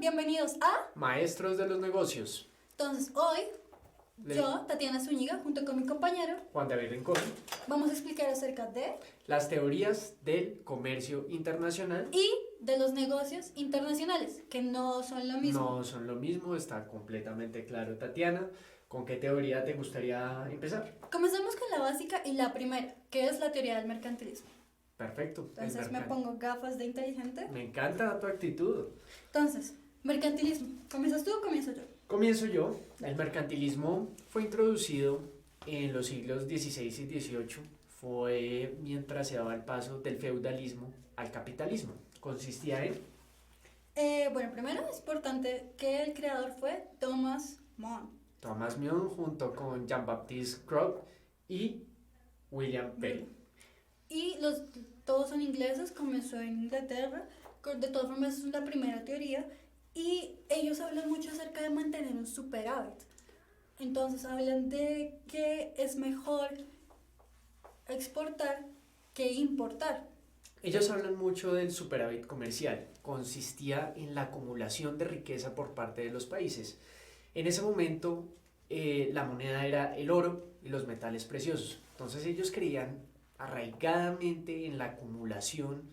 bienvenidos a... Maestros de los negocios. Entonces, hoy, yo, Tatiana Zúñiga, junto con mi compañero, Juan David Rincón, vamos a explicar acerca de... las teorías del comercio internacional. Y de los negocios internacionales, que no son lo mismo. No son lo mismo, está completamente claro, Tatiana. ¿Con qué teoría te gustaría empezar? Comencemos con la básica y la primera, que es la teoría del mercantilismo. Perfecto. Entonces me pongo gafas de inteligente. Me encanta tu actitud. Entonces, mercantilismo. ¿Comienzas tú o comienzo yo? Comienzo yo. El mercantilismo fue introducido en los siglos XVI y XVIII. Fue mientras se daba el paso del feudalismo al capitalismo. Consistía en... Bueno, primero es importante que el creador fue Thomas More. Thomas More junto con Jean-Baptiste Gros y William Penn. Y todos son ingleses, comenzó en Inglaterra. De todas formas es la primera teoría. Y ellos hablan mucho acerca de mantener un superávit. Entonces hablan de que es mejor exportar que importar. Ellos hablan mucho del superávit comercial. Consistía en la acumulación de riqueza por parte de los países. En ese momento la moneda era el oro y los metales preciosos. Entonces ellos creían arraigadamente en la acumulación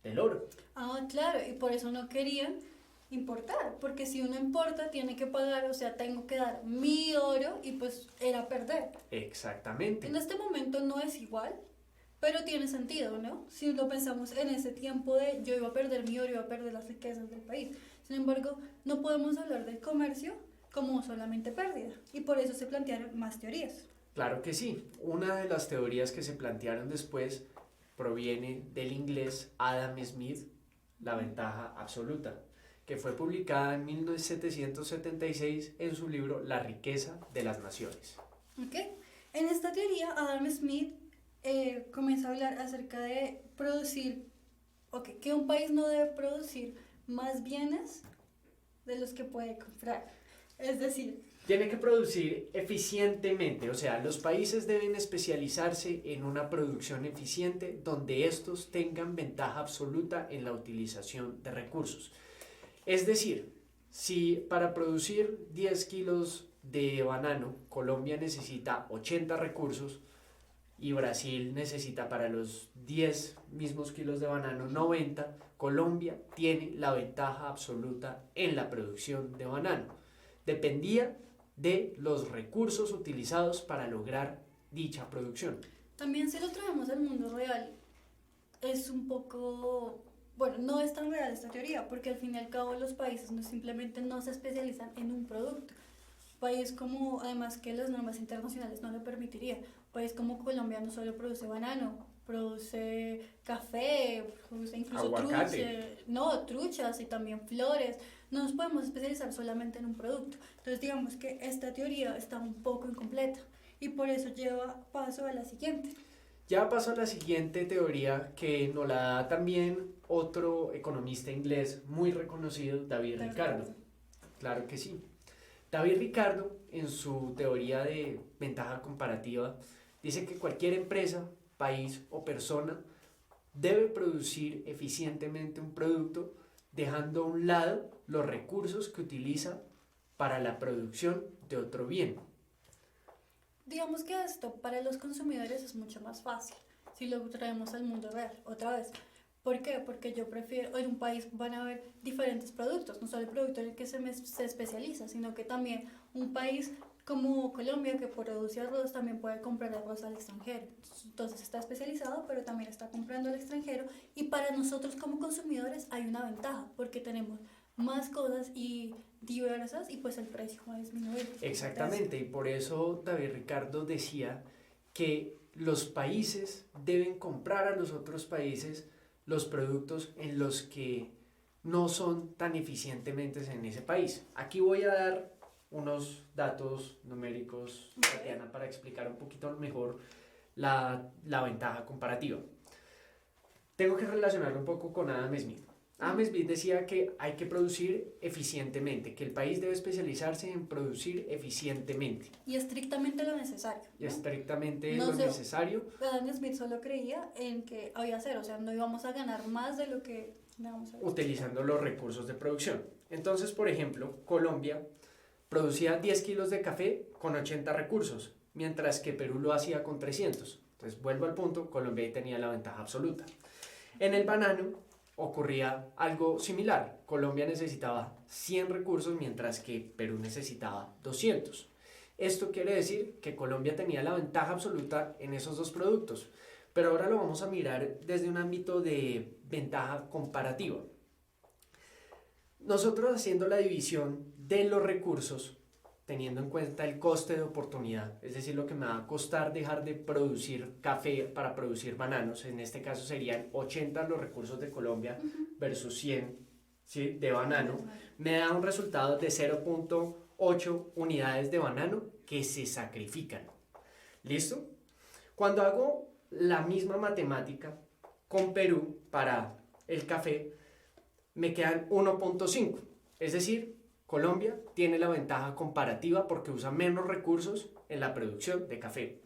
del oro. Ah, claro, y por eso no querían importar, porque si uno importa tiene que pagar, o sea, tengo que dar mi oro y pues era perder. Exactamente. En este momento no es igual, pero tiene sentido, ¿no? Si lo pensamos en ese tiempo de yo iba a perder mi oro, iba a perder las riquezas del país. Sin embargo, no podemos hablar del comercio como solamente pérdida, y por eso se plantearon más teorías. Claro que sí. Una de las teorías que se plantearon después proviene del inglés Adam Smith, la ventaja absoluta, que fue publicada en 1776 en su libro La riqueza de las naciones. ¿Okay? En esta teoría, Adam Smith comienza a hablar acerca de producir, que un país no debe producir más bienes de los que puede comprar. Es decir, tiene que producir eficientemente, o sea, los países deben especializarse en una producción eficiente donde estos tengan ventaja absoluta en la utilización de recursos. Es decir, si para producir 10 kilos de banano Colombia necesita 80 recursos y Brasil necesita para los 10 mismos kilos de banano 90, Colombia tiene la ventaja absoluta en la producción de banano. Dependía de los recursos utilizados para lograr dicha producción. También si lo traemos al mundo real, es un poco... Bueno, no es tan real esta teoría, porque al fin y al cabo los países simplemente no se especializan en un producto. Un país como, además que las normas internacionales no lo permitiría, un país como Colombia no solo produce banano, produce café, produce incluso truchas y también flores. No nos podemos especializar solamente en un producto. Entonces digamos que esta teoría está un poco incompleta y por eso lleva paso a la siguiente. Ya paso a la siguiente teoría que nos la da también otro economista inglés muy reconocido, David Ricardo. Claro que sí. David Ricardo, en su teoría de ventaja comparativa, dice que cualquier empresa, país o persona debe producir eficientemente un producto dejando a un lado los recursos que utiliza para la producción de otro bien. Digamos que esto para los consumidores es mucho más fácil si lo traemos al mundo real otra vez. ¿Por qué? Porque yo prefiero, en un país van a haber diferentes productos, no solo el producto en el que se especializa, sino que también un país como Colombia que produce arroz también puede comprar arroz al extranjero. Entonces está especializado, pero también está comprando al extranjero y para nosotros como consumidores hay una ventaja porque tenemos más cosas y diversas y pues el precio va a disminuir. Exactamente, y por eso David Ricardo decía que los países deben comprar a los otros países los productos en los que no son tan eficientemente en ese país. Aquí voy a dar unos datos numéricos, Tatiana, para explicar un poquito mejor la ventaja comparativa. Tengo que relacionarlo un poco con Adam Smith. Adam Smith decía que hay que producir eficientemente, que el país debe especializarse en producir eficientemente. Y estrictamente lo necesario, Y ¿no? estrictamente No lo sé, necesario. Adam Smith solo creía en que había cero, o sea, no íbamos a ganar más de lo que íbamos a ganar. Utilizando los recursos de producción. Entonces, por ejemplo, Colombia producía 10 kilos de café con 80 recursos, mientras que Perú lo hacía con 300. Entonces, vuelvo al punto, Colombia tenía la ventaja absoluta. En el banano ocurría algo similar. Colombia necesitaba 100 recursos, mientras que Perú necesitaba 200. Esto quiere decir que Colombia tenía la ventaja absoluta en esos dos productos. Pero ahora lo vamos a mirar desde un ámbito de ventaja comparativa. Nosotros haciendo la división de los recursos, teniendo en cuenta el coste de oportunidad, es decir, lo que me va a costar dejar de producir café para producir bananos, en este caso serían 80 los recursos de Colombia versus 100, ¿sí?, de banano, me da un resultado de 0.8 unidades de banano que se sacrifican. ¿Listo? Cuando hago la misma matemática con Perú para el café, me quedan 1.5, es decir, Colombia tiene la ventaja comparativa porque usa menos recursos en la producción de café.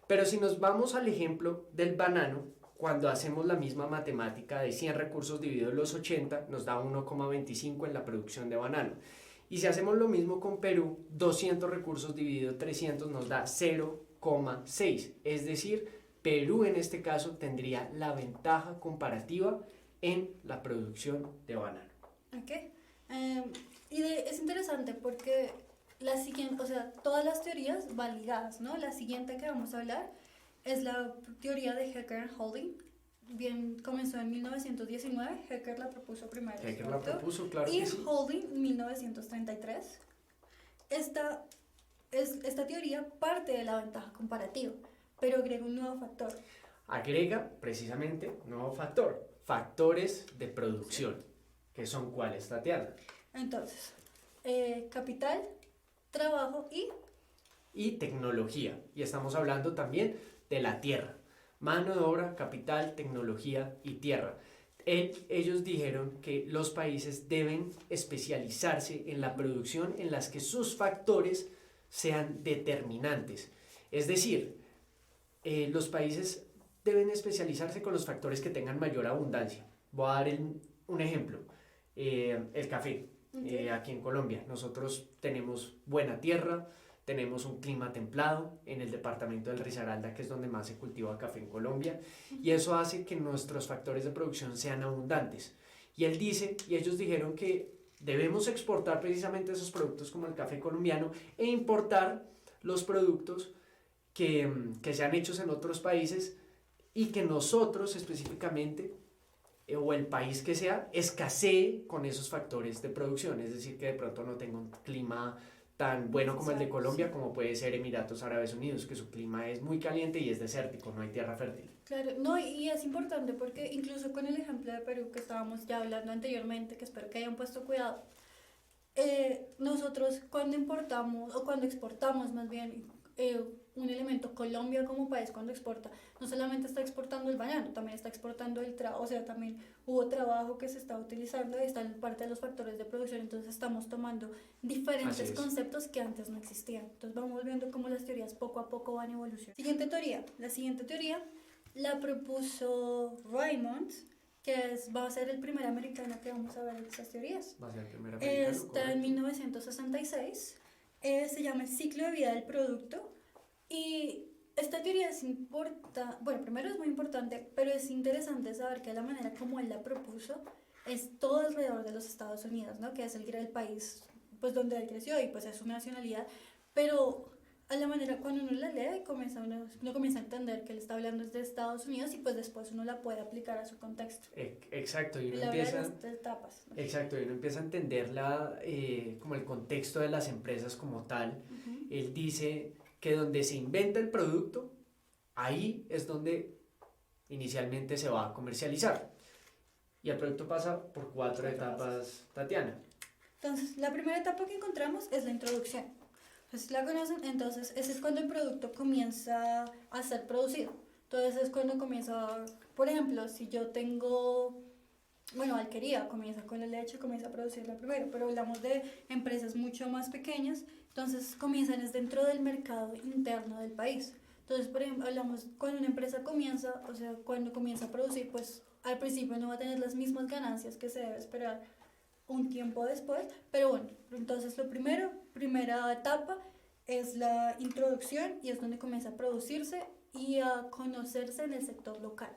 Pero si nos vamos al ejemplo del banano, cuando hacemos la misma matemática de 100 recursos dividido los 80, nos da 1,25 en la producción de banano. Y si hacemos lo mismo con Perú, 200 recursos dividido 300 nos da 0,6. Es decir, Perú en este caso tendría la ventaja comparativa en la producción de banano. Ok. Es interesante porque la siguiente, o sea, todas las teorías van ligadas, ¿no? La siguiente que vamos a hablar es la teoría de Hecker y Holding. Bien, comenzó en 1919, Hecker la propuso primero. Hecker la propuso, claro y que sí. Holding en 1933. Esta teoría parte de la ventaja comparativa, pero agrega un nuevo factor. Agrega precisamente un nuevo factor, factores de producción, que son cuáles, Tatiana. Entonces, capital, trabajo y tecnología. Y estamos hablando también de la tierra. Mano de obra, capital, tecnología y tierra. Ellos dijeron que los países deben especializarse en la producción en las que sus factores sean determinantes. Es decir, los países deben especializarse con los factores que tengan mayor abundancia. Voy a dar un ejemplo. El café. Aquí en Colombia nosotros tenemos buena tierra, tenemos un clima templado en el departamento del Risaralda, que es donde más se cultiva café en Colombia, y eso hace que nuestros factores de producción sean abundantes. Y ellos dijeron que debemos exportar precisamente esos productos como el café colombiano e importar los productos que sean hechos en otros países y que nosotros específicamente o el país que sea, escasee con esos factores de producción, es decir, que de pronto no tenga un clima tan bueno como el de Colombia, como puede ser Emiratos Árabes Unidos, que su clima es muy caliente y es desértico, no hay tierra fértil. Claro, no, y es importante porque incluso con el ejemplo de Perú que estábamos ya hablando anteriormente, que espero que hayan puesto cuidado, nosotros cuando importamos, o cuando exportamos más bien, un elemento, Colombia como país cuando exporta, no solamente está exportando el banano, también está exportando el trabajo, o sea, también hubo trabajo que se está utilizando y está en parte de los factores de producción, entonces estamos tomando diferentes conceptos que antes no existían. Entonces vamos viendo cómo las teorías poco a poco van evolucionando. La siguiente teoría la propuso Raymond, que va a ser el primer americano que vamos a ver en estas teorías. Va a ser el primer americano. Está en 1966, se llama el ciclo de vida del producto. Y esta teoría es importante, bueno, primero es muy importante, pero es interesante saber que la manera como él la propuso es todo alrededor de los Estados Unidos, ¿no? Que es el país pues, donde él creció y pues es su nacionalidad, pero a la manera cuando uno la lee uno comienza a entender que él está hablando de Estados Unidos y pues después uno la puede aplicar a su contexto. Exacto, y uno empieza etapas, ¿no? Exacto, y uno empieza a entender como el contexto de las empresas como tal. Él dice que donde se inventa el producto, ahí es donde inicialmente se va a comercializar. Y el producto pasa por 4 etapas, Tatiana. Entonces, la primera etapa que encontramos es la introducción. Entonces, ¿la conocen? Entonces, ese es cuando el producto comienza a ser producido. Entonces, es cuando comienza, por ejemplo, si yo tengo, bueno, normal quería, comienza con la leche, comienza a producirla primero, pero hablamos de empresas mucho más pequeñas, entonces comienzan es dentro del mercado interno del país. Entonces, por ejemplo, hablamos cuando una empresa comienza, o sea, cuando comienza a producir, pues al principio no va a tener las mismas ganancias que se debe esperar un tiempo después, pero bueno, entonces lo primero, primera etapa es la introducción y es donde comienza a producirse y a conocerse en el sector local.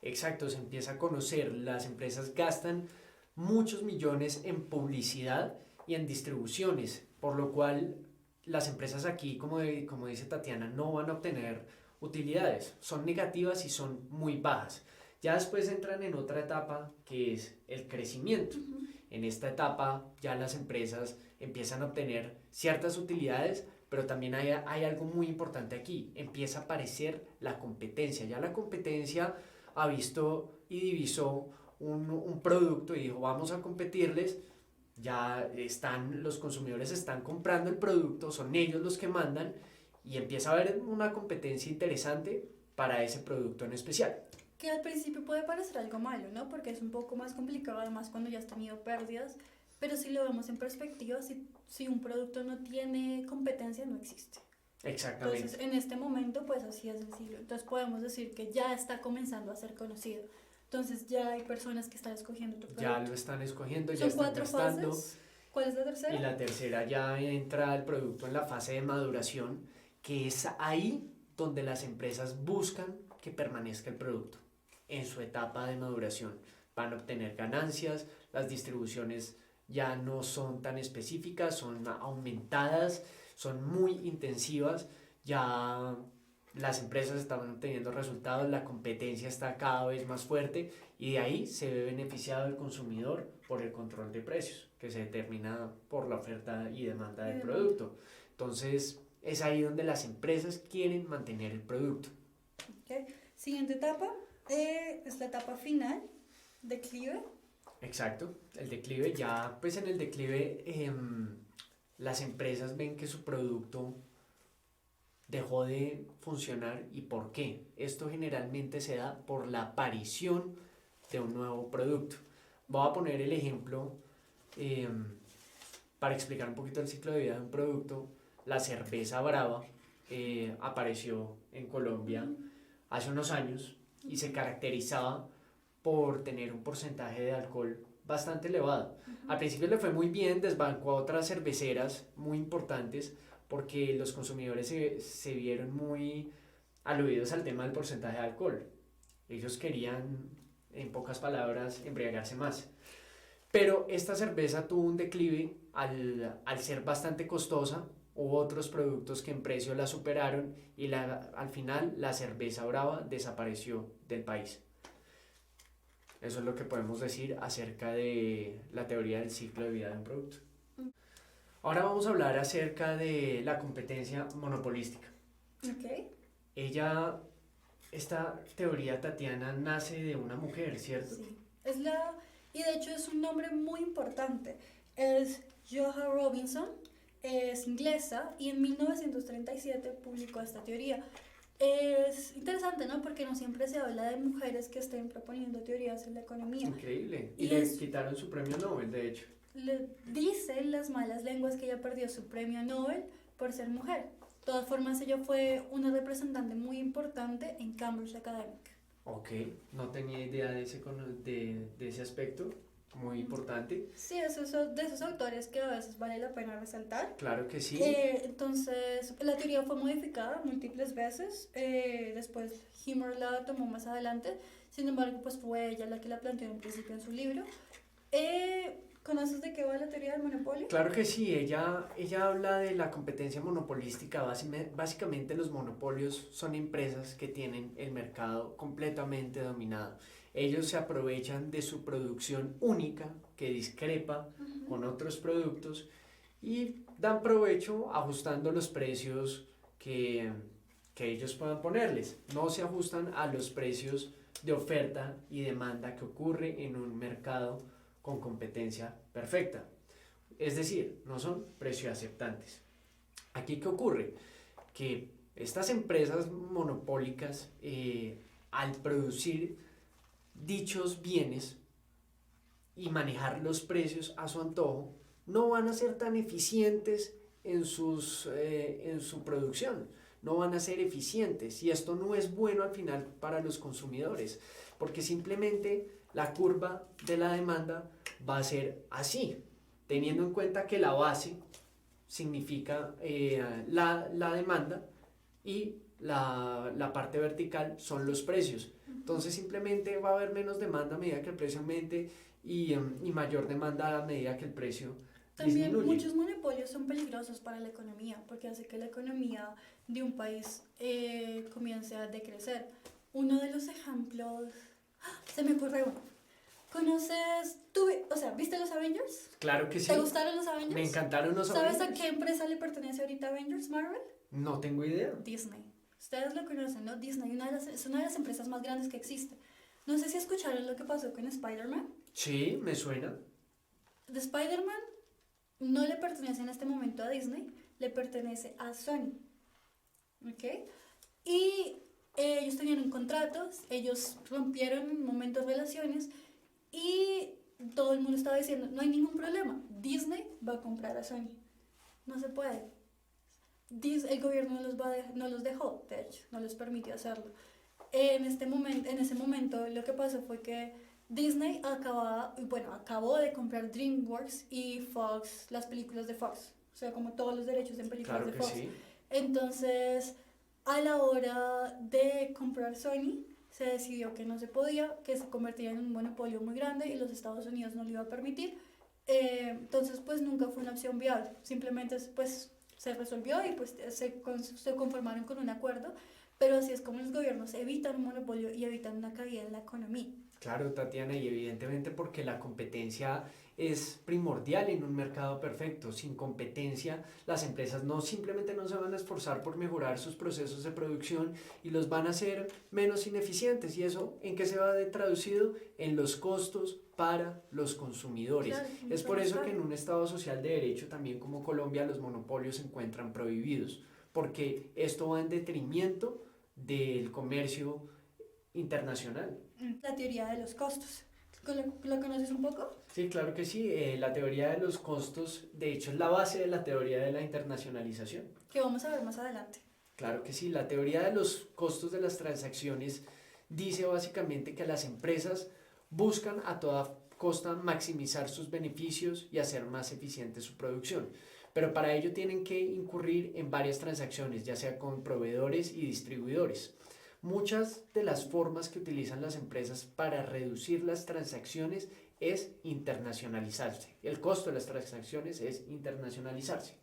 Exacto, se empieza a conocer, las empresas gastan muchos millones en publicidad y en distribuciones, por lo cual las empresas aquí, como dice Tatiana, no van a obtener utilidades, son negativas y son muy bajas. Ya después entran en otra etapa que es el crecimiento. En esta etapa ya las empresas empiezan a obtener ciertas utilidades, pero también hay algo muy importante aquí, empieza a aparecer la competencia. Ya la competencia ha visto y divisó un producto y dijo vamos a competirles, ya están, los consumidores están comprando el producto, son ellos los que mandan y empieza a haber una competencia interesante para ese producto en especial. Que al principio puede parecer algo malo, ¿no? Porque es un poco más complicado, además cuando ya has tenido pérdidas, pero si lo vemos en perspectiva, si un producto no tiene competencia, no existe. Exactamente. Entonces, en este momento, pues así es sencillo. Entonces podemos decir que ya está comenzando a ser conocido. Entonces ya hay personas que están escogiendo tu producto. Ya lo están escogiendo, ya Son están 4 gastando. fases. ¿Cuál es la tercera? Y la tercera ya entra el producto en la fase de maduración, que es ahí donde las empresas buscan que permanezca el producto en su etapa de maduración. Van a obtener ganancias, las distribuciones ya no son tan específicas, son aumentadas, son muy intensivas, ya las empresas están obteniendo resultados, la competencia está cada vez más fuerte y de ahí se ve beneficiado el consumidor por el control de precios que se determina por la oferta y demanda del producto. Entonces es ahí donde las empresas quieren mantener el producto. Okay. Siguiente etapa es la etapa final, declive. Exacto, el declive ya, pues en el declive las empresas ven que su producto dejó de funcionar. ¿Y por qué? Esto generalmente se da por la aparición de un nuevo producto. Voy a poner el ejemplo para explicar un poquito el ciclo de vida de un producto. La cerveza Brava apareció en Colombia hace unos años y se caracterizaba por tener un porcentaje de alcohol bastante elevado. Al principio le fue muy bien, desbancó a otras cerveceras muy importantes porque los consumidores se vieron muy aludidos al tema del porcentaje de alcohol. Ellos querían, en pocas palabras, embriagarse más. Pero esta cerveza tuvo un declive al ser bastante costosa. Hubo otros productos que en precio la superaron y al final la cerveza Brava desapareció del país. Eso es lo que podemos decir acerca de la teoría del ciclo de vida de un producto. Ahora vamos a hablar acerca de la competencia monopolística. Okay. Esta teoría, Tatiana, nace de una mujer, ¿cierto? Sí. Y de hecho es un nombre muy importante. Es Joanna Robinson, es inglesa y en 1937 publicó esta teoría. Es interesante, ¿no? Porque no siempre se habla de mujeres que estén proponiendo teorías en la economía. Increíble. Y le quitaron su premio Nobel, de hecho. Le dicen las malas lenguas que ella perdió su premio Nobel por ser mujer. De todas formas, ella fue una representante muy importante en Cambridge Academic. Ok, no tenía idea de ese aspecto, muy importante. Sí, esos son de esos autores que a veces vale la pena resaltar. Claro que sí. Entonces, la teoría fue modificada múltiples veces. Después, Himmer la tomó más adelante. Sin embargo, pues fue ella la que la planteó en principio en su libro. ¿Conoces de qué va la teoría del monopolio? Claro que sí, ella habla de la competencia monopolística. Básicamente los monopolios son empresas que tienen el mercado completamente dominado. Ellos se aprovechan de su producción única que discrepa con otros productos y dan provecho ajustando los precios que ellos puedan ponerles. No se ajustan a los precios de oferta y demanda que ocurre en un mercado con competencia perfecta. Es decir, no son precios aceptantes. ¿Aquí qué ocurre? Que estas empresas monopólicas, al producir dichos bienes, y manejar los precios a su antojo, no van a ser tan eficientes en su producción, no van a ser eficientes y esto no es bueno al final para los consumidores, porque simplemente la curva de la demanda va a ser así, teniendo en cuenta que la base significa la demanda y la parte vertical son los precios. Entonces simplemente va a haber menos demanda a medida que el precio aumente y mayor demanda a medida que el precio También disminuye. muchos monopolios son peligrosos para la economía porque hace que la economía de un país comience a decrecer. Uno de los ejemplos, se me ocurre uno. ¿Conoces, o sea, viste los Avengers? Claro que sí. ¿Te gustaron los Avengers? Me encantaron los ¿Sabes Avengers. a qué empresa le pertenece ahorita Avengers, Marvel? No tengo idea. Disney. Ustedes lo conocen, ¿no? Disney es una de las empresas más grandes que existe. No sé si escucharon lo que pasó con Spider-Man. Sí, me suena. De Spider-Man no le pertenece en este momento a Disney, le pertenece a Sony. ¿Ok? Y ellos tenían un contrato, ellos rompieron en un momento relaciones y todo el mundo estaba diciendo, no hay ningún problema, Disney va a comprar a Sony. No se puede. El gobierno no los dejó, de hecho, no les permitió hacerlo. En ese momento lo que pasó fue que Disney acabó de comprar DreamWorks y Fox, las películas de Fox, o sea, como todos los derechos en películas Claro de que Fox. sí. Entonces, a la hora de comprar Sony, se decidió que no se podía, que se convertía en un monopolio muy grande y los Estados Unidos no lo iba a permitir. Entonces, pues nunca fue una opción viable. Simplemente, pues se resolvió y pues se conformaron con un acuerdo, pero así es como los gobiernos evitan un monopolio y evitan una caída en la economía. Claro, Tatiana, y evidentemente porque la competencia es primordial en un mercado perfecto. Sin competencia, las empresas simplemente no se van a esforzar por mejorar sus procesos de producción y los van a hacer menos ineficientes. ¿Y eso en qué se va a ver traducido? En los costos para los consumidores. Claro, Es por eso que en un Estado social de derecho, también como Colombia, los monopolios se encuentran prohibidos, porque esto va en detrimento del comercio internacional. La teoría de los costos. ¿Lo conoces un poco? Sí, claro que sí. La teoría de los costos, de hecho, es la base de la teoría de la internacionalización. Que vamos a ver más adelante. Claro que sí. La teoría de los costos de las transacciones dice básicamente que las empresas buscan a toda costa maximizar sus beneficios y hacer más eficiente su producción. Pero para ello tienen que incurrir en varias transacciones, ya sea con proveedores y distribuidores. Muchas de las formas que utilizan las empresas para reducir las transacciones es internacionalizarse. El costo de las transacciones es internacionalizarse.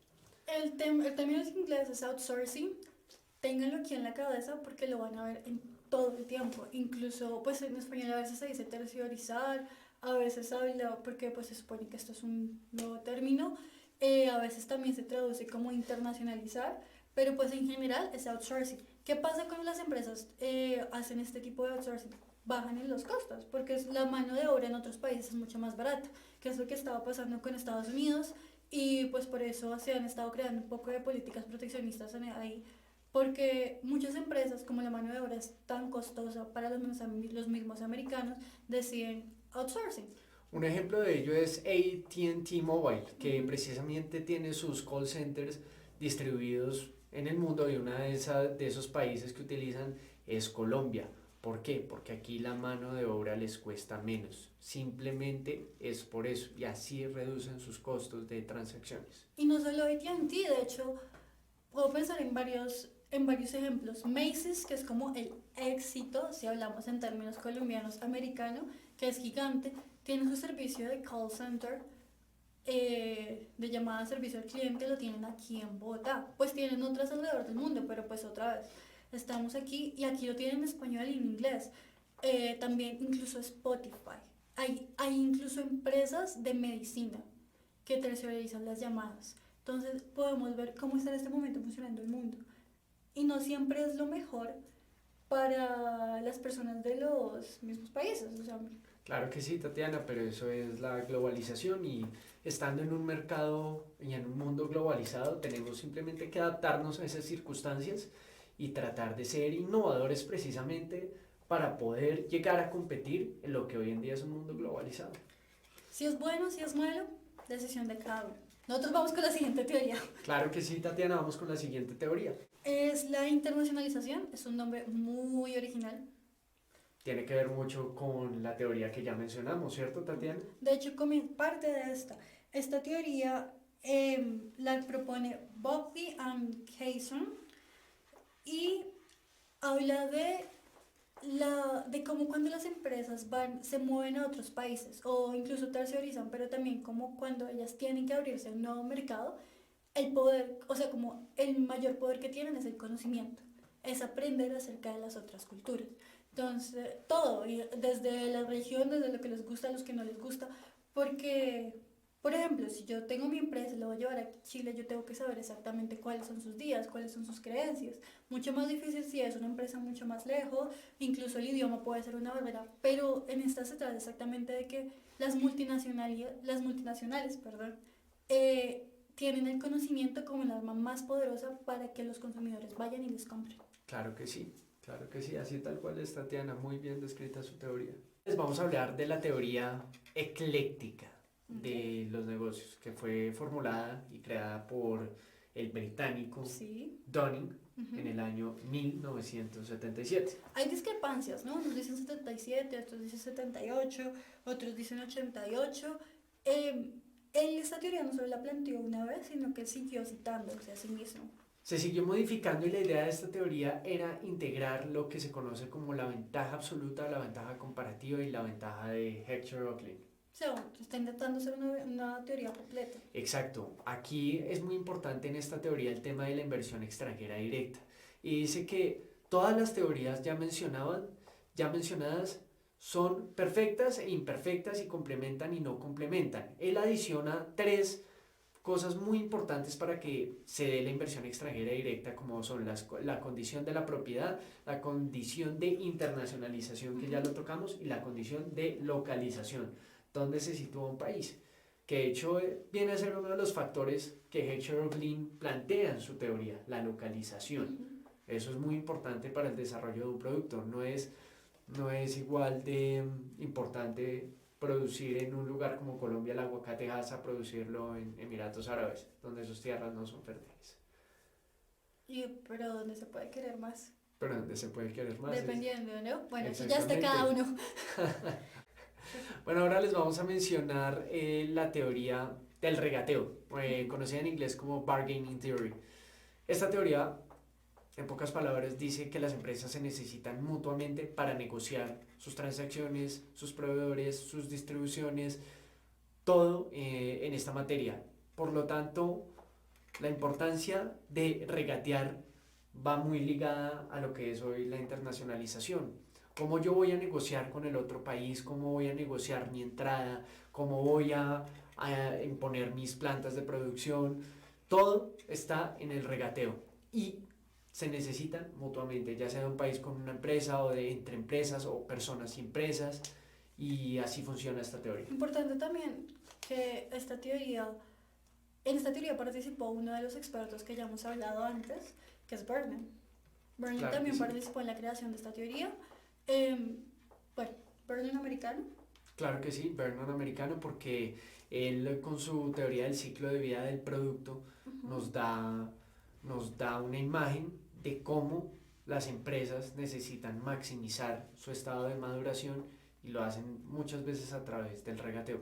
El término en inglés es outsourcing. Ténganlo aquí en la cabeza porque lo van a ver en todo el tiempo. Incluso pues en español a veces se dice terciarizar, a veces habla porque pues se supone que esto es un nuevo término. A veces también se traduce como internacionalizar, pero pues en general es outsourcing. ¿Qué pasa cuando las empresas hacen este tipo de outsourcing? Bajan en los costos, porque la mano de obra en otros países es mucho más barata, que es lo que estaba pasando con Estados Unidos, y pues por eso se han estado creando un poco de políticas proteccionistas ahí, porque muchas empresas, como la mano de obra es tan costosa para los mismos americanos, deciden outsourcing. Un ejemplo de ello es AT&T Mobile, que precisamente tiene sus call centers distribuidos en el mundo y una de esos países que utilizan es Colombia. ¿Por qué? Porque aquí la mano de obra les cuesta menos. Simplemente es por eso y así reducen sus costos de transacciones. Y no solo AT&T, de hecho, puedo pensar en varios ejemplos. Macy's, que es como el éxito, si hablamos en términos colombianos, americano, que es gigante, tiene su servicio de call center, de llamada a servicio al cliente, lo tienen aquí en Bogotá. Pues tienen otras alrededor del mundo, pero pues otra vez, estamos aquí y aquí lo tienen en español y en inglés. También incluso Spotify. Hay incluso empresas de medicina que tercerizan las llamadas. Entonces podemos ver cómo está en este momento funcionando el mundo. Y no siempre es lo mejor para las personas de los mismos países. O sea, claro que sí, Tatiana, pero eso es la globalización y estando en un mercado y en un mundo globalizado tenemos simplemente que adaptarnos a esas circunstancias y tratar de ser innovadores precisamente para poder llegar a competir en lo que hoy en día es un mundo globalizado. Si es bueno, si es malo, decisión de cada uno. Nosotros vamos con la siguiente teoría. Claro que sí, Tatiana, vamos con la siguiente teoría. Es la internacionalización, es un nombre muy original. Tiene que ver mucho con la teoría que ya mencionamos, ¿cierto, Tatiana? De hecho, parte de esta teoría la propone Buckley and Kayson y habla de cómo cuando las empresas se mueven a otros países o incluso tercerizan, pero también como cuando ellas tienen que abrirse a un nuevo mercado, el poder, o sea, como el mayor poder que tienen es el conocimiento, es aprender acerca de las otras culturas. Entonces, todo, y desde la religión, desde lo que les gusta, a los que no les gusta, porque, por ejemplo, si yo tengo mi empresa y la voy a llevar a Chile, yo tengo que saber exactamente cuáles son sus días, cuáles son sus creencias. Mucho más difícil si es una empresa mucho más lejos, incluso el idioma puede ser una barrera, pero en esta se trata exactamente de que las multinacionales, perdón, tienen el conocimiento como el arma más poderosa para que los consumidores vayan y les compren. Claro que sí, así tal cual es, Tatiana, muy bien descrita su teoría. Les vamos a hablar de la teoría ecléctica de los negocios, que fue formulada y creada por el británico Dunning en el año 1977. Hay discrepancias, ¿no? Unos dicen 77, otros dicen 78, otros dicen 88. Esta teoría no solo la planteó una vez, sino que siguió citándose a sí mismo. Se siguió modificando y la idea de esta teoría era integrar lo que se conoce como la ventaja absoluta, la ventaja comparativa y la ventaja de Heckscher-Oakley. O sea, está intentando ser una teoría completa. Exacto. Aquí es muy importante en esta teoría el tema de la inversión extranjera directa. Y dice que todas las teorías ya mencionadas son perfectas e imperfectas y complementan y no complementan. Él adiciona 3 cosas muy importantes para que se dé la inversión extranjera directa, como son la condición de la propiedad, la condición de internacionalización, que ya lo tocamos, y la condición de localización, donde se sitúa un país, que de hecho viene a ser uno de los factores que Heckscher-Oakley plantea en su teoría, la localización. Eso es muy importante para el desarrollo de un producto, no es igual de importante producir en un lugar como Colombia el aguacate a producirlo en Emiratos Árabes, donde sus tierras no son fértiles. Pero ¿dónde se puede querer más? Pero donde se puede querer más. Dependiendo, ¿no? Bueno, eso ya está cada uno. Bueno, ahora les vamos a mencionar la teoría del regateo, conocida en inglés como bargaining theory. Esta teoría, en pocas palabras, dice que las empresas se necesitan mutuamente para negociar sus transacciones, sus proveedores, sus distribuciones, todo en esta materia. Por lo tanto, la importancia de regatear va muy ligada a lo que es hoy la internacionalización. Cómo yo voy a negociar con el otro país, cómo voy a negociar mi entrada, cómo voy a imponer mis plantas de producción, todo está en el regateo y se necesitan mutuamente, ya sea de un país con una empresa o de entre empresas o personas y empresas, y así funciona esta teoría. Importante también que en esta teoría participó uno de los expertos que ya hemos hablado antes, que es Burnham. Burnham claro también participó en la creación de esta teoría. Bueno, Burnham americano. Claro que sí, Burnham americano, porque él con su teoría del ciclo de vida del producto nos da una imagen de cómo las empresas necesitan maximizar su estado de maduración y lo hacen muchas veces a través del regateo.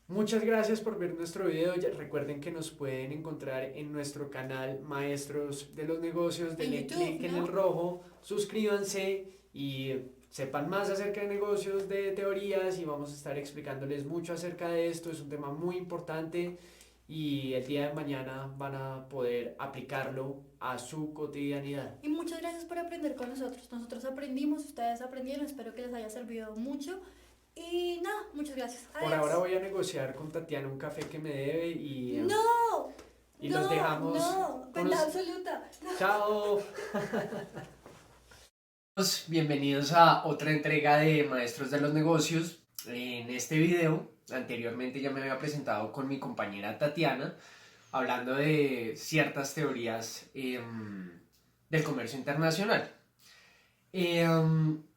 Muchas gracias por ver nuestro video. Ya recuerden que nos pueden encontrar en nuestro canal Maestros de los Negocios. Denle clic en el rojo, suscríbanse y sepan más acerca de negocios, de teorías, y vamos a estar explicándoles mucho acerca de esto. Es un tema muy importante y el día de mañana van a poder aplicarlo a su cotidianidad. Y muchas gracias por aprender con nosotros. Nosotros aprendimos, ustedes aprendieron, espero que les haya servido mucho. Y nada, muchas gracias. Adiós. Por ahora voy a negociar con Tatiana un café que me debe y... ¡No! Y nos dejamos... ¡No! ¡Verdad absoluta! ¡Chao! Bienvenidos a otra entrega de Maestros de los Negocios. En este video, anteriormente ya me había presentado con mi compañera Tatiana, hablando de ciertas teorías del comercio internacional.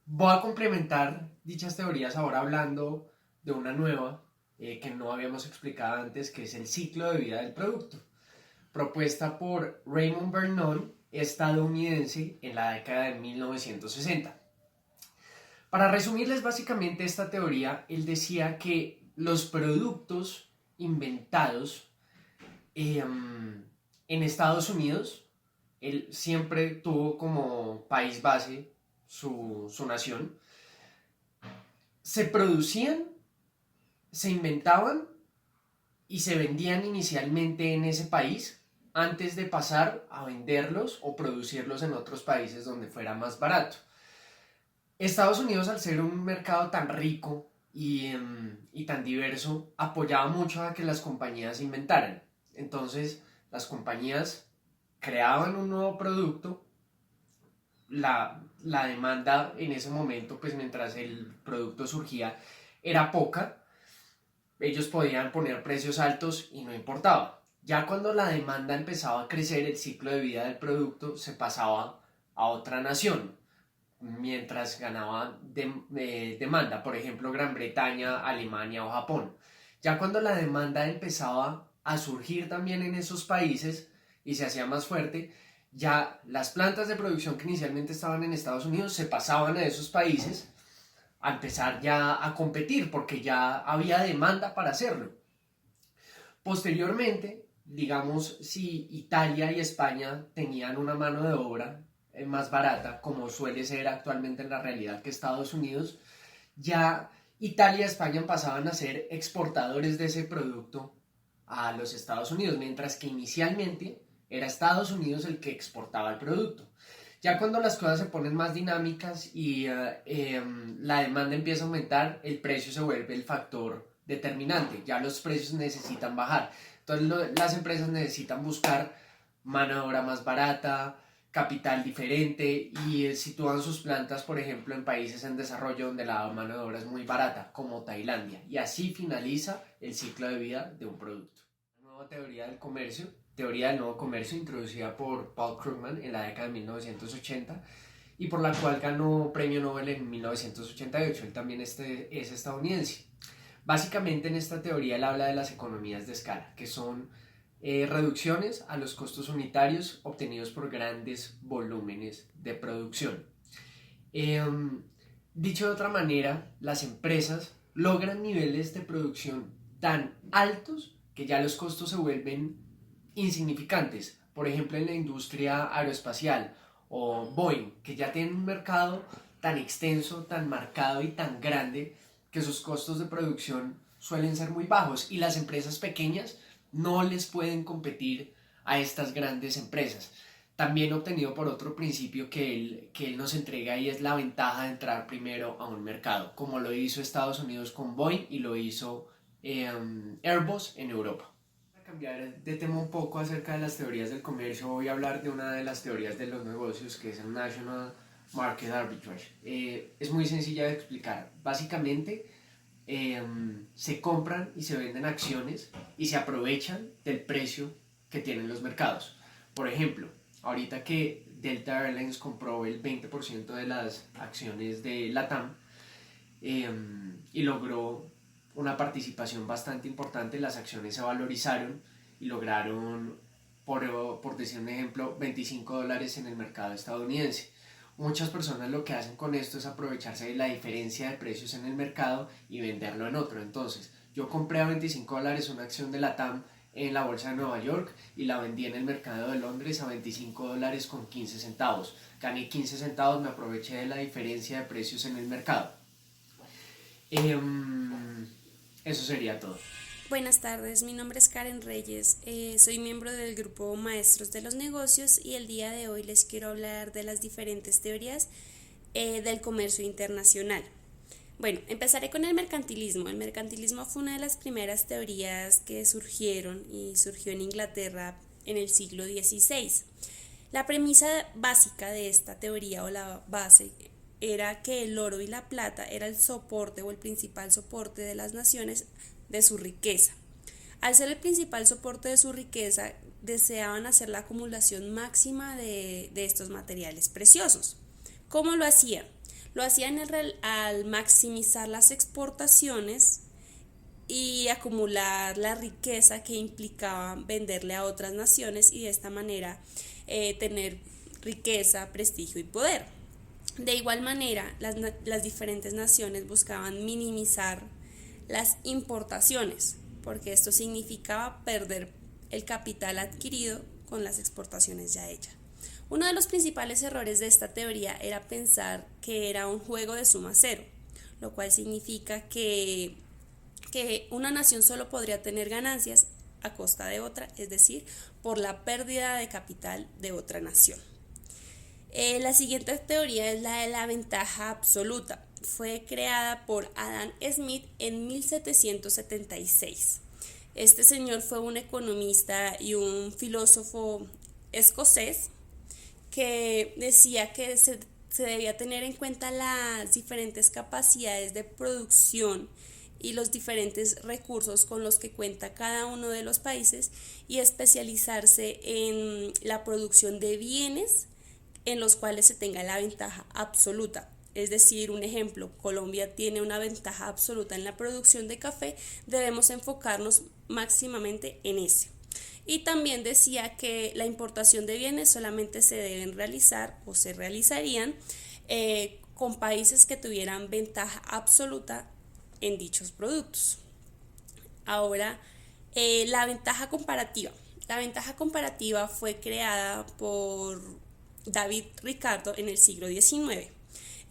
Voy a complementar dichas teorías ahora hablando de una nueva que no habíamos explicado antes, que es el ciclo de vida del producto, propuesta por Raymond Vernon, estadounidense, en la década de 1960. Para resumirles básicamente esta teoría, él decía que los productos inventados en Estados Unidos, él siempre tuvo como país base su nación, se producían, se inventaban y se vendían inicialmente en ese país antes de pasar a venderlos o producirlos en otros países donde fuera más barato. Estados Unidos, al ser un mercado tan rico y tan diverso, apoyaba mucho a que las compañías inventaran. Entonces, las compañías creaban un nuevo producto, la demanda en ese momento, pues mientras el producto surgía, era poca, ellos podían poner precios altos y no importaba. Ya cuando la demanda empezaba a crecer, el ciclo de vida del producto se pasaba a otra nación, mientras ganaba demanda, por ejemplo Gran Bretaña, Alemania o Japón. Ya cuando la demanda empezaba a surgir también en esos países y se hacía más fuerte, ya las plantas de producción que inicialmente estaban en Estados Unidos se pasaban a esos países a empezar ya a competir porque ya había demanda para hacerlo. Posteriormente, digamos, si Italia y España tenían una mano de obra más barata, como suele ser actualmente en la realidad que Estados Unidos, ya Italia y España pasaban a ser exportadores de ese producto a los Estados Unidos, mientras que inicialmente era Estados Unidos el que exportaba el producto. Ya cuando las cosas se ponen más dinámicas y la demanda empieza a aumentar, el precio se vuelve el factor determinante. Ya los precios necesitan bajar. Entonces las empresas necesitan buscar mano de obra más barata, capital diferente y sitúan sus plantas, por ejemplo, en países en desarrollo donde la mano de obra es muy barata, como Tailandia. Y así finaliza el ciclo de vida de un producto. La nueva teoría del comercio, teoría del nuevo comercio, introducida por Paul Krugman en la década de 1980 y por la cual ganó premio Nobel en 1988. Él también es estadounidense. Básicamente en esta teoría él habla de las economías de escala, que son reducciones a los costos unitarios obtenidos por grandes volúmenes de producción. Dicho de otra manera, las empresas logran niveles de producción tan altos que ya los costos se vuelven insignificantes. Por ejemplo, en la industria aeroespacial o Boeing, que ya tienen un mercado tan extenso, tan marcado y tan grande que sus costos de producción suelen ser muy bajos y las empresas pequeñas no les pueden competir a estas grandes empresas. También obtenido por otro principio que él nos entrega y es la ventaja de entrar primero a un mercado, como lo hizo Estados Unidos con Boeing y lo hizo Airbus en Europa. Para cambiar de tema un poco acerca de las teorías del comercio, voy a hablar de una de las teorías de los negocios que es el National Market Arbitrage. Es muy sencilla de explicar. Básicamente, se compran y se venden acciones y se aprovechan del precio que tienen los mercados. Por ejemplo, ahorita que Delta Airlines compró el 20% de las acciones de LATAM y logró una participación bastante importante, las acciones se valorizaron y lograron, por decir un ejemplo, $25 en el mercado estadounidense. Muchas personas lo que hacen con esto es aprovecharse de la diferencia de precios en el mercado y venderlo en otro. Entonces, yo compré a $25 una acción de LATAM en la bolsa de Nueva York y la vendí en el mercado de Londres a $25 con 15 centavos. Gané 15 centavos, me aproveché de la diferencia de precios en el mercado. Eso sería todo. Buenas tardes, mi nombre es Karen Reyes, soy miembro del grupo Maestros de los Negocios y el día de hoy les quiero hablar de las diferentes teorías del comercio internacional. Bueno, empezaré con el mercantilismo. El mercantilismo fue una de las primeras teorías que surgieron y surgió en Inglaterra en el siglo XVI. La premisa básica de esta teoría o la base era que el oro y la plata era el soporte o el principal soporte de las naciones de su riqueza. Al ser el principal soporte de su riqueza, deseaban hacer la acumulación máxima de estos materiales preciosos. ¿Cómo lo hacían? Lo hacían al maximizar las exportaciones y acumular la riqueza que implicaba venderle a otras naciones y de esta manera tener riqueza, prestigio y poder. De igual manera, las diferentes naciones buscaban minimizar las importaciones, porque esto significaba perder el capital adquirido con las exportaciones ya hechas. Uno de los principales errores de esta teoría era pensar que era un juego de suma cero, lo cual significa que una nación solo podría tener ganancias a costa de otra, es decir, por la pérdida de capital de otra nación. La siguiente teoría es la de la ventaja absoluta. Fue creada por Adam Smith en 1776. Este señor fue un economista y un filósofo escocés que decía que se debía tener en cuenta las diferentes capacidades de producción y los diferentes recursos con los que cuenta cada uno de los países y especializarse en la producción de bienes en los cuales se tenga la ventaja absoluta. Es decir, un ejemplo, Colombia tiene una ventaja absoluta en la producción de café, debemos enfocarnos máximamente en ese. Y también decía que la importación de bienes solamente se deben realizar o se realizarían con países que tuvieran ventaja absoluta en dichos productos. Ahora, la ventaja comparativa. La ventaja comparativa fue creada por David Ricardo en el siglo XIX.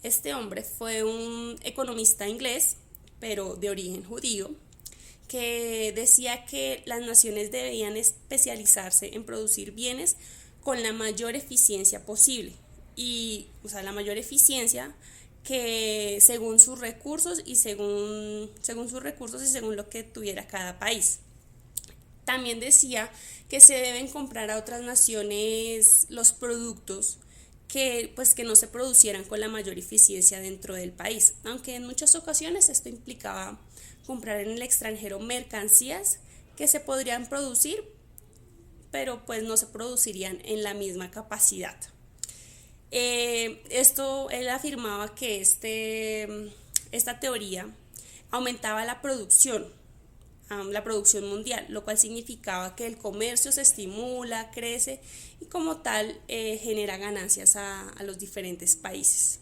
Este hombre fue un economista inglés, pero de origen judío, que decía que las naciones debían especializarse en producir bienes con la mayor eficiencia posible. Y, la mayor eficiencia que según sus recursos y según lo que tuviera cada país. También decía que se deben comprar a otras naciones los productos que no se producieran con la mayor eficiencia dentro del país, aunque en muchas ocasiones esto implicaba comprar en el extranjero mercancías que se podrían producir, pero no se producirían en la misma capacidad. Él afirmaba que esta teoría aumentaba la producción mundial, lo cual significaba que el comercio se estimula, crece y como tal genera ganancias a los diferentes países.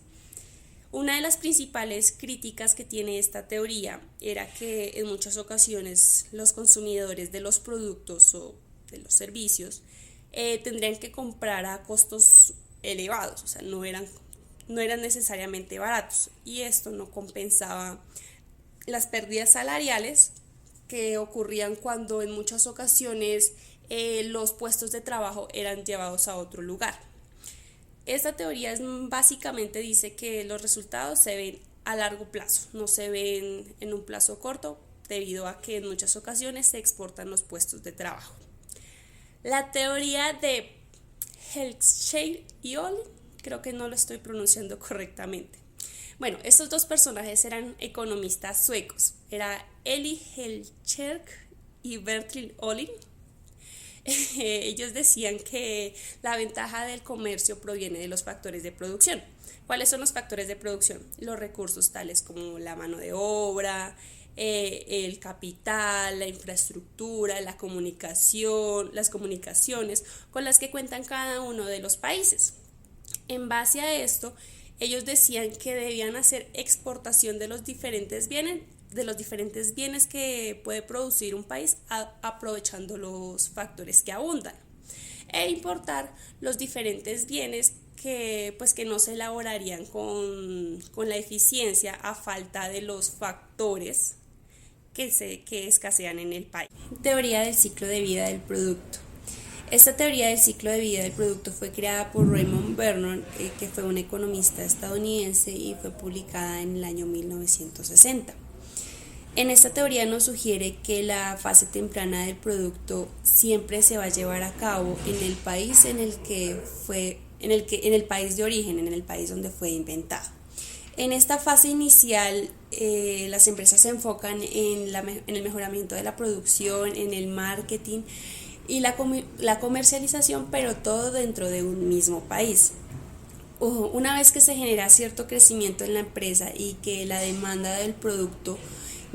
Una de las principales críticas que tiene esta teoría era que en muchas ocasiones los consumidores de los productos o de los servicios tendrían que comprar a costos elevados, no eran necesariamente baratos, y esto no compensaba las pérdidas salariales que ocurrían cuando en muchas ocasiones los puestos de trabajo eran llevados a otro lugar. Esta teoría básicamente dice que los resultados se ven a largo plazo, no se ven en un plazo corto, debido a que en muchas ocasiones se exportan los puestos de trabajo. La teoría de Helmstedt y Ohlin, creo que no lo estoy pronunciando correctamente. Bueno, estos dos personajes eran economistas suecos, era Eli Helmstedt y Bertil Ohlin. Ellos decían que la ventaja del comercio proviene de los factores de producción. ¿Cuáles son los factores de producción? Los recursos tales como la mano de obra, el capital, la infraestructura, la comunicación, las comunicaciones con las que cuentan cada uno de los países. En base a esto, ellos decían que debían hacer exportación de los diferentes bienes que puede producir un país aprovechando los factores que abundan, e importar los diferentes bienes que no se elaborarían con la eficiencia a falta de los factores que escasean en el país. Teoría del ciclo de vida del producto. Esta teoría del ciclo de vida del producto fue creada por Raymond Vernon, que fue un economista estadounidense, y fue publicada en el año 1960. En esta teoría nos sugiere que la fase temprana del producto siempre se va a llevar a cabo en el país en el país de origen, en el país donde fue inventado. En esta fase inicial, las empresas se enfocan en el mejoramiento de la producción, en el marketing y la comercialización, pero todo dentro de un mismo país. Una vez que se genera cierto crecimiento en la empresa y que la demanda del producto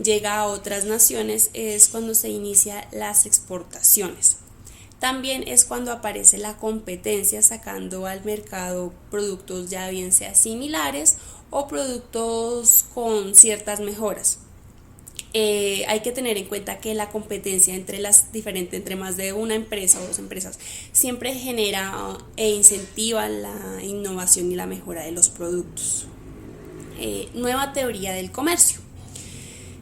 llega a otras naciones es cuando se inicia las exportaciones. También es cuando aparece la competencia sacando al mercado productos ya bien sea similares o productos con ciertas mejoras. Hay que tener en cuenta que la competencia entre más de una empresa o dos empresas siempre genera e incentiva la innovación y la mejora de los productos. Nueva teoría del comercio.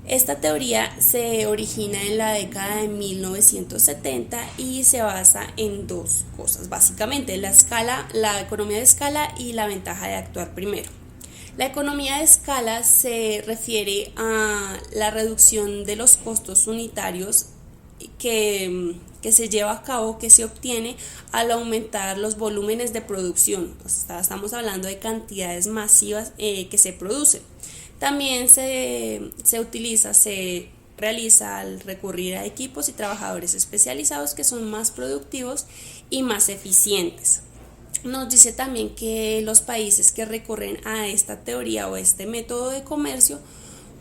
Esta teoría se origina en la década de 1970 y se basa en dos cosas, básicamente, la economía de escala y la ventaja de actuar primero. La economía de escala se refiere a la reducción de los costos unitarios que se lleva a cabo, que se obtiene al aumentar los volúmenes de producción. Estamos hablando de cantidades masivas que se producen. También se realiza al recurrir a equipos y trabajadores especializados que son más productivos y más eficientes. Nos dice también que los países que recurren a esta teoría o este método de comercio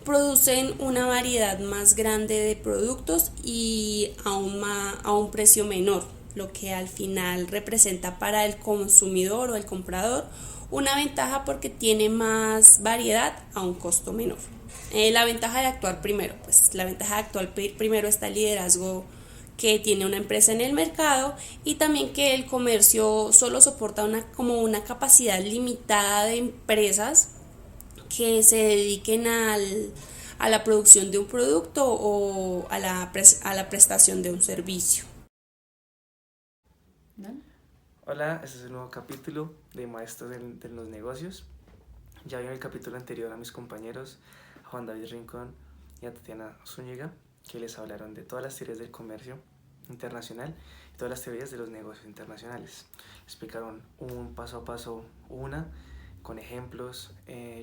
producen una variedad más grande de productos y a un precio menor, lo que al final representa para el consumidor o el comprador una ventaja porque tiene más variedad a un costo menor. La ventaja de actuar primero, pues la ventaja de actuar primero está el liderazgo que tiene una empresa en el mercado y también que el comercio solo soporta una capacidad limitada de empresas que se dediquen a la producción de un producto o a la prestación de un servicio. ¿No? Hola, este es el nuevo capítulo de Maestros de los Negocios. Ya vi en el capítulo anterior a mis compañeros, a Juan David Rincón y a Tatiana Zúñiga, que les hablaron de todas las teorías del comercio internacional y todas las teorías de los negocios internacionales. Explicaron un paso a paso una, con ejemplos.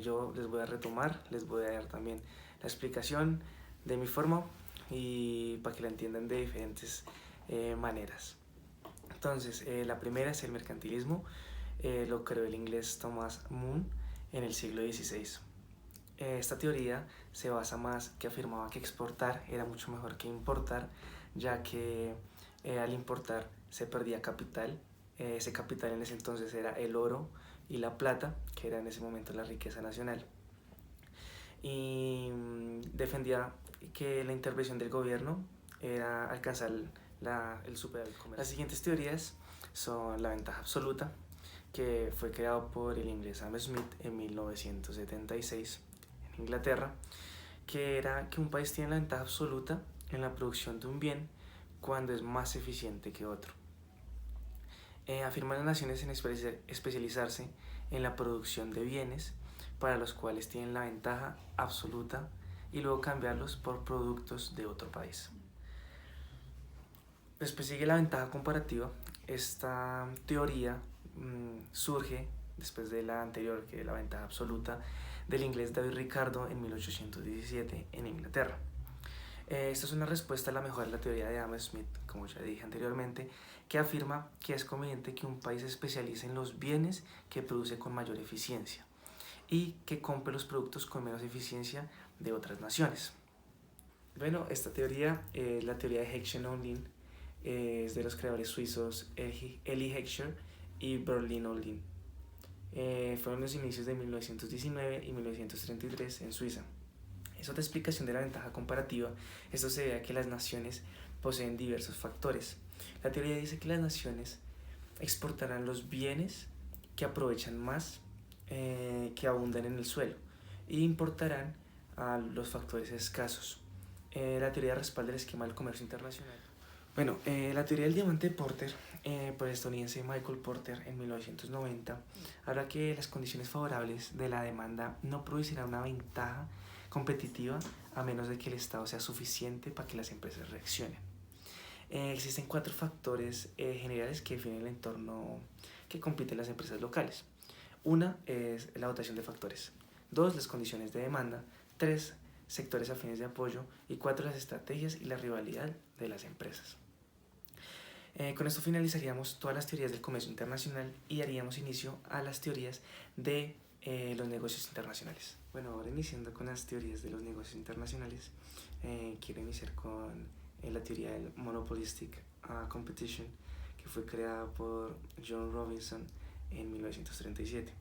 Yo les voy a retomar, les voy a dar también la explicación de mi forma y para que la entiendan de diferentes maneras. Entonces, la primera es el mercantilismo, lo creó el inglés Thomas Moon en el siglo XVI. Esta teoría se basa más que afirmaba que exportar era mucho mejor que importar, ya que al importar se perdía capital. Ese capital en ese entonces era el oro y la plata, que era en ese momento la riqueza nacional. Y defendía que la intervención del gobierno era alcanzar el superávit comercial. Las siguientes teorías son la ventaja absoluta, que fue creado por el inglés Adam Smith en 1976 en Inglaterra, que era que un país tiene la ventaja absoluta en la producción de un bien cuando es más eficiente que otro. Afirman las naciones en especializarse en la producción de bienes para los cuales tienen la ventaja absoluta y luego cambiarlos por productos de otro país. Después sigue la ventaja comparativa. Esta teoría surge después de la anterior, que es la ventaja absoluta, del inglés David Ricardo en 1817 en Inglaterra. Esta es una respuesta a la mejora de la teoría de Adam Smith, como ya dije anteriormente, que afirma que es conveniente que un país se especialice en los bienes que produce con mayor eficiencia y que compre los productos con menos eficiencia de otras naciones. Bueno, esta teoría es la teoría de Heckscher-Ohlin, es de los creadores suizos Eli Heckscher y Berlin Ohlin. Fueron los inicios de 1919 y 1933 en Suiza. Es otra explicación de la ventaja comparativa. Esto se debe a que las naciones poseen diversos factores. La teoría dice que las naciones exportarán los bienes que aprovechan más, que abundan en el suelo, e importarán a los factores escasos. La teoría respalda el esquema del comercio internacional. Bueno, la teoría del diamante de Porter, por el estadounidense Michael Porter en 1990, habla que las condiciones favorables de la demanda no producirán una ventaja competitiva a menos de que el Estado sea suficiente para que las empresas reaccionen. Existen 4 factores generales que definen el entorno que compiten las empresas locales. 1 es la dotación de factores, 2 las condiciones de demanda, 3 sectores afines de apoyo y 4 las estrategias y la rivalidad de las empresas. Con esto finalizaríamos todas las teorías del comercio internacional y daríamos inicio a las teorías de los negocios internacionales. Bueno, ahora iniciando con las teorías de los negocios internacionales, quiero iniciar con la teoría del Monopolistic Competition, que fue creada por John Robinson en 1937.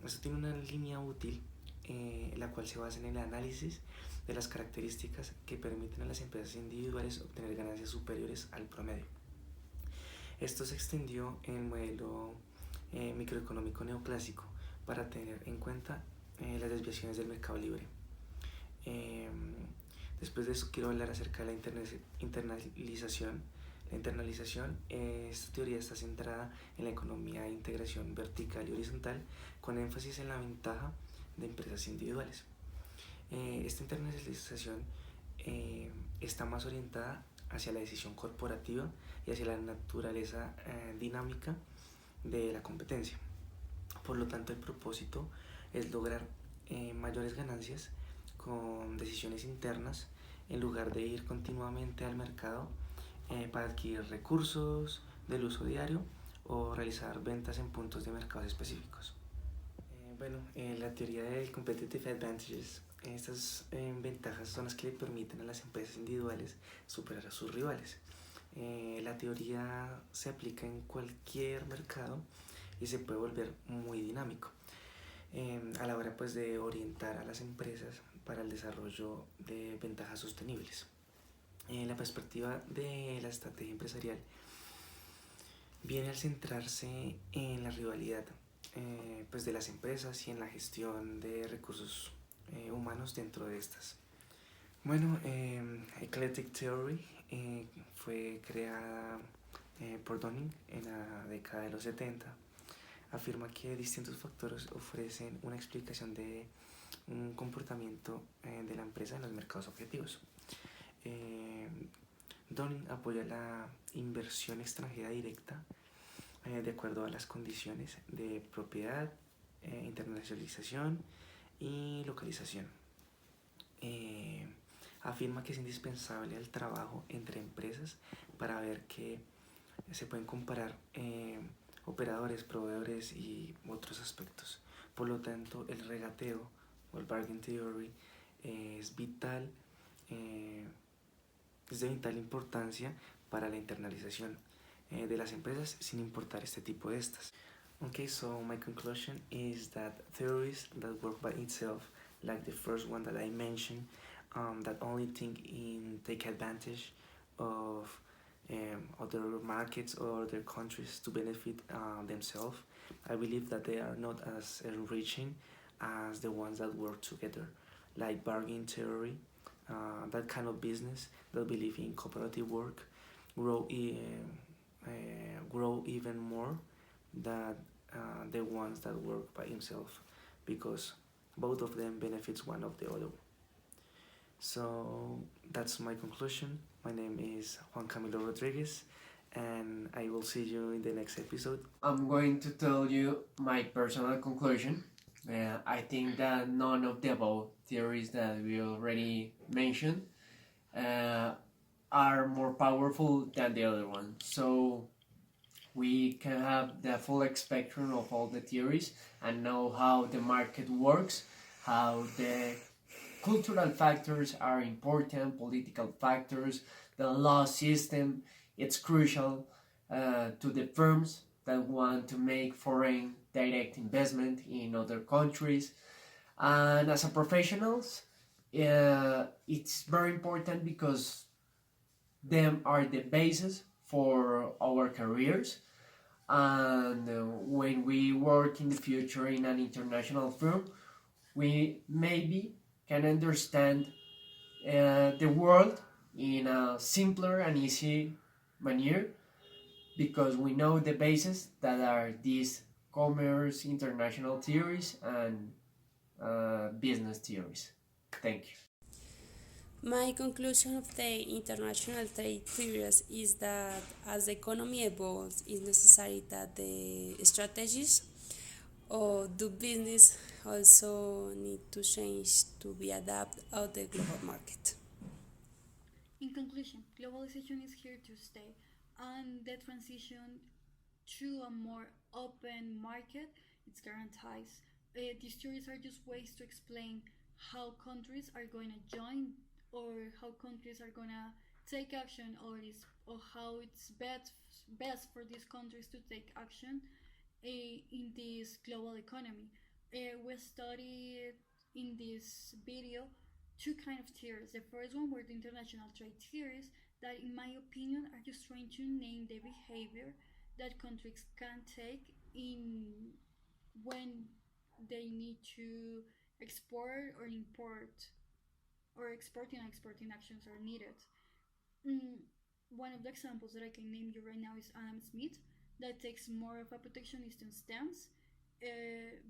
Esto tiene una línea útil, la cual se basa en el análisis de las características que permiten a las empresas individuales obtener ganancias superiores al promedio. Esto se extendió en el modelo microeconómico neoclásico para tener en cuenta las desviaciones del mercado libre. Después de eso quiero hablar acerca de la internalización. La internalización, esta teoría está centrada en la economía de integración vertical y horizontal, con énfasis en la ventaja de empresas individuales. Esta internalización está más orientada hacia la decisión corporativa y hacia la naturaleza dinámica de la competencia. Por lo tanto, el propósito es lograr mayores ganancias con decisiones internas en lugar de ir continuamente al mercado para adquirir recursos del uso diario o realizar ventas en puntos de mercados específicos. La teoría del Competitive Advantages, estas ventajas son las que le permiten a las empresas individuales superar a sus rivales. La teoría se aplica en cualquier mercado y se puede volver muy dinámico a la hora pues, de orientar a las empresas para el desarrollo de ventajas sostenibles. La perspectiva de la estrategia empresarial viene al centrarse en la rivalidad pues de las empresas y en la gestión de recursos humanos dentro de estas. Eclectic Theory fue creada por Dunning en la década de los 70. Afirma que distintos factores ofrecen una explicación de un comportamiento de la empresa en los mercados objetivos. Dunning apoya la inversión extranjera directa de acuerdo a las condiciones de propiedad, internacionalización y localización. Afirma que es indispensable el trabajo entre empresas para ver que se pueden comparar operadores, proveedores y otros aspectos. Por lo tanto, el regateo o el bargain theory es de vital importancia para la internalización de las empresas sin importar este tipo de estas. Okay, so my conclusion is that theories that work by itself, like the first one that I mentioned, that only take advantage of other markets or other countries to benefit themselves, I believe that they are not as enriching as the ones that work together, like bargain theory. That kind of business that believe in cooperative work grow even more than the ones that work by themselves, because both of them benefits one of the other. So that's my conclusion. My name is Juan Camilo Rodriguez, and I will see you in the next episode. I'm going to tell you my personal conclusion. I think that none of the above theories that we already mentioned are more powerful than the other one. So we can have the full spectrum of all the theories and know how the market works, how the cultural factors are important, political factors, the law system. It's crucial to the firms that want to make foreign direct investment in other countries. And as a professionals, it's very important because them are the basis for our careers. And when we work in the future in an international firm, we maybe can understand the world in a simpler and easy manner, because we know the basis that are these commerce, international theories, and business theories. Thank you. My conclusion of the international trade theories is that as the economy evolves, it's necessary that the strategies of do business also need to change to be adapted to the global market. In conclusion, globalization is here to stay, and the transition to a more open market, it guarantees these theories are just ways to explain how countries are going to join, or how countries are going to take action, or how it's best for these countries to take action in this global economy. We studied in this video two kind of theories. The first one were the international trade theories that, in my opinion, are just trying to name the behavior that countries can take in when they need to export or import, or exporting and exporting actions are needed. One of the examples that I can name you right now is Adam Smith, that takes more of a protectionist stance,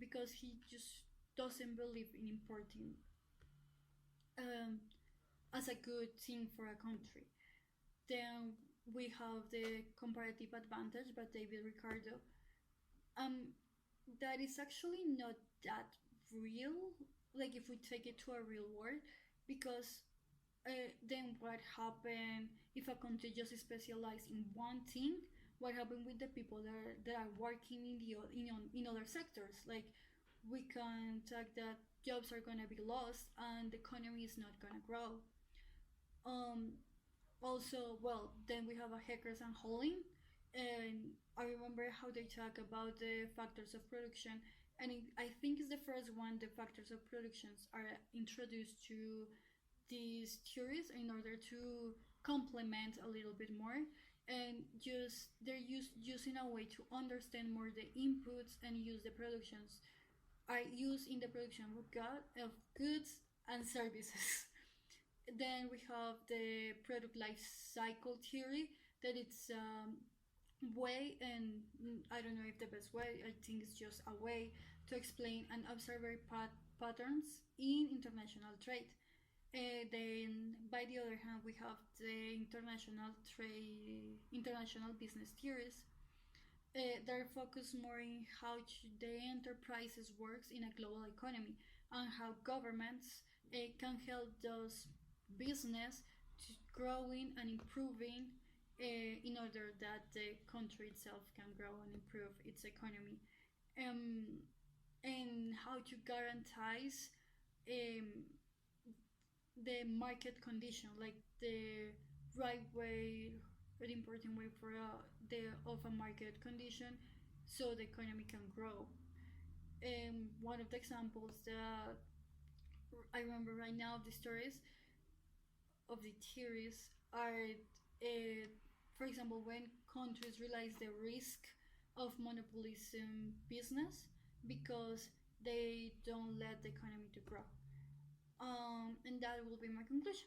because he just doesn't believe in importing as a good thing for a country. Then we have the comparative advantage by David Ricardo. That is actually not that real, like if we take it to a real world, because then what happened if a country just specialized in one thing? What happened with the people that are working in other sectors? Like, we can talk that jobs are gonna be lost and the economy is not gonna grow. Also, well, then we have a Heckers and Holling, and I remember how they talk about the factors of production, and I think it's the first one the factors of productions are introduced to these theories in order to complement a little bit more, and just they're used in a way to understand more the inputs and use the productions are used in the production of goods and services. Then we have the product life cycle theory, that it's way, and I don't know if the best way, I think it's just a way to explain and observe patterns in international trade. Then, by the other hand, we have the international business theories. They're focused more in how the enterprises works in a global economy, and how governments can help those business to growing and improving, in order that the country itself can grow and improve its economy, and how to guarantee the market condition, like the right way, an important way for of a market condition, so the economy can grow. One of the examples that I remember right now of the stories of the theories are, for example, when countries realize the risk of monopolism business because they don't let the economy to grow. And that will be my conclusion.